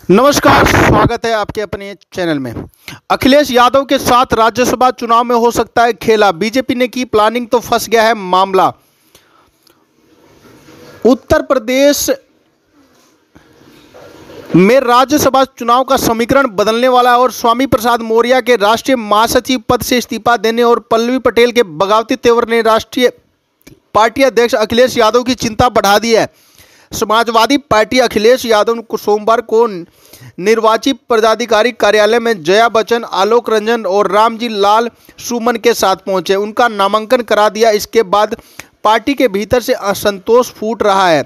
नमस्कार, स्वागत है आपके अपने चैनल में। अखिलेश यादव के साथ राज्यसभा चुनाव में हो सकता है खेला, बीजेपी ने की प्लानिंग तो फंस गया है मामला। उत्तर प्रदेश में राज्यसभा चुनाव का समीकरण बदलने वाला है और स्वामी प्रसाद मौर्य के राष्ट्रीय महासचिव पद से इस्तीफा देने और पल्लवी पटेल के बगावती तेवर ने राष्ट्रीय पार्टी अध्यक्ष अखिलेश यादव की चिंता बढ़ा दी है। समाजवादी पार्टी अखिलेश यादव को सोमवार को निर्वाचित पदाधिकारी कार्यालय में जया बच्चन, आलोक रंजन और रामजी लाल सुमन के साथ पहुंचे, उनका नामांकन करा दिया। इसके बाद पार्टी के भीतर से असंतोष फूट रहा है।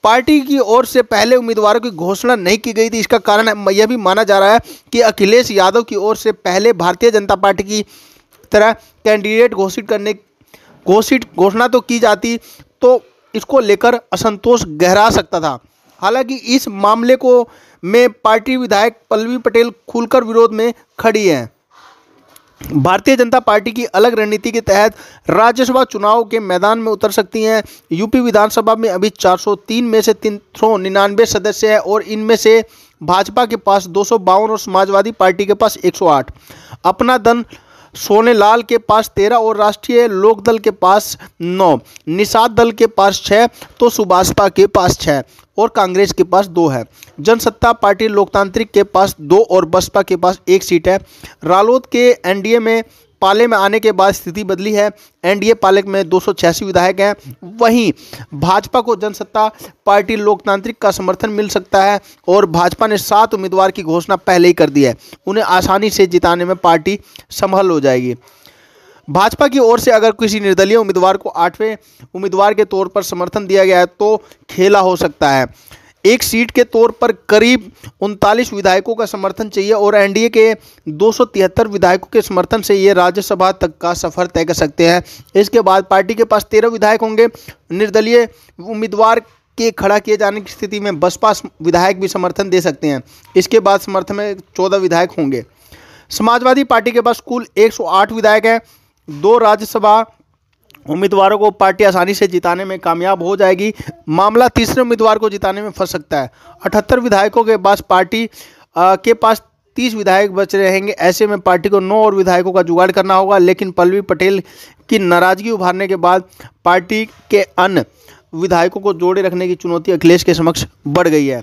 पार्टी की ओर से पहले उम्मीदवारों की घोषणा नहीं की गई थी। इसका कारण यह भी माना जा रहा है कि अखिलेश यादव की ओर से पहले भारतीय जनता पार्टी की तरह कैंडिडेट घोषणा तो की जाती तो इसको लेकर असंतोष गहरा सकता था। हालांकि इस मामले को में पार्टी विधायक पल्लवी पटेल खुलकर विरोध में खड़ी हैं। भारतीय जनता पार्टी की अलग रणनीति के तहत राज्यसभा चुनाव के मैदान में उतर सकती हैं। यूपी विधानसभा में अभी 403 में से 399 सदस्य हैं और इनमें से भाजपा के पास 252 और समाजवादी पार्टी के पास 108। अपना दल सोनेलाल के पास 13 और राष्ट्रीय लोकदल के पास 9, निषाद दल के पास 6 तो सुभाषपा के पास 6 और कांग्रेस के पास 2 है। जनसत्ता पार्टी लोकतांत्रिक के पास 2 और बसपा के पास 1 सीट है। रालोद के एनडीए में पाले में आने के बाद स्थिति बदली है। एनडीए पाले में 286 विधायक हैं। वहीं भाजपा को जनसत्ता पार्टी लोकतांत्रिक का समर्थन मिल सकता है और भाजपा ने 7 उम्मीदवार की घोषणा पहले ही कर दी है। उन्हें आसानी से जिताने में पार्टी संभल हो जाएगी। भाजपा की ओर से अगर किसी निर्दलीय उम्मीदवार को 8वें उम्मीदवार के तौर पर समर्थन दिया गया है तो खेला हो सकता है। एक सीट के तौर पर करीब 39 विधायकों का समर्थन चाहिए और एनडीए के 273 विधायकों के समर्थन से ये राज्यसभा तक का सफर तय कर सकते हैं। इसके बाद पार्टी के पास 13 विधायक होंगे। निर्दलीय उम्मीदवार के खड़ा किए जाने की स्थिति में बसपा विधायक भी समर्थन दे सकते हैं। इसके बाद समर्थन में 14 विधायक होंगे। समाजवादी पार्टी के पास कुल 108 विधायक हैं। 2 राज्यसभा उम्मीदवारों को पार्टी आसानी से जिताने में कामयाब हो जाएगी। मामला तीसरे उम्मीदवार को जिताने में फंस सकता है। 78 विधायकों के पास पार्टी के पास 30 विधायक बच रहेंगे। ऐसे में पार्टी को 9 और विधायकों का जुगाड़ करना होगा, लेकिन पल्लवी पटेल की नाराजगी उभारने के बाद पार्टी के अन्य विधायकों को जोड़े रखने की चुनौती अखिलेश के समक्ष बढ़ गई है।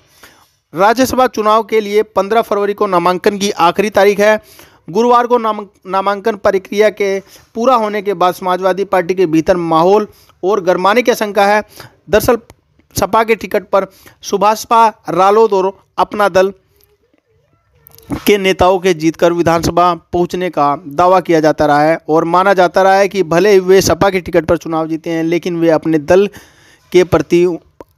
राज्यसभा चुनाव के लिए 15 फरवरी को नामांकन की आखिरी तारीख है। गुरुवार को नामांकन प्रक्रिया के पूरा होने के बाद समाजवादी पार्टी के भीतर माहौल और गरमाने की आशंका है। दरअसल सपा के टिकट पर सुभाषपा, रालोद और अपना दल के नेताओं के जीतकर विधानसभा पहुंचने का दावा किया जाता रहा है और माना जाता रहा है कि भले ही वे सपा के टिकट पर चुनाव जीते हैं, लेकिन वे अपने दल के प्रति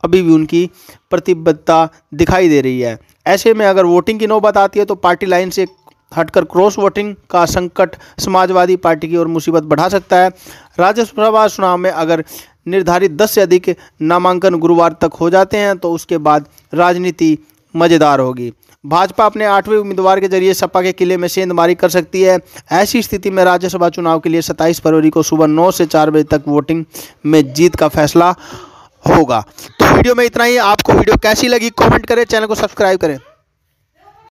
अभी भी उनकी प्रतिबद्धता दिखाई दे रही है। ऐसे में अगर वोटिंग की नौबत आती है तो पार्टी लाइन से हटकर क्रॉस वोटिंग का संकट समाजवादी पार्टी की ओर मुसीबत बढ़ा सकता है। राज्यसभा चुनाव में अगर निर्धारित 10 से अधिक नामांकन गुरुवार तक हो जाते हैं तो उसके बाद राजनीति मज़ेदार होगी। भाजपा अपने 8वें उम्मीदवार के जरिए सपा के किले में सेंधमारी कर सकती है। ऐसी स्थिति में राज्यसभा चुनाव के लिए 27 फरवरी को सुबह 9 से 4 बजे तक वोटिंग में जीत का फैसला होगा। तो वीडियो में इतना ही। आपको वीडियो कैसी लगी कमेंट करें, चैनल को सब्सक्राइब करें।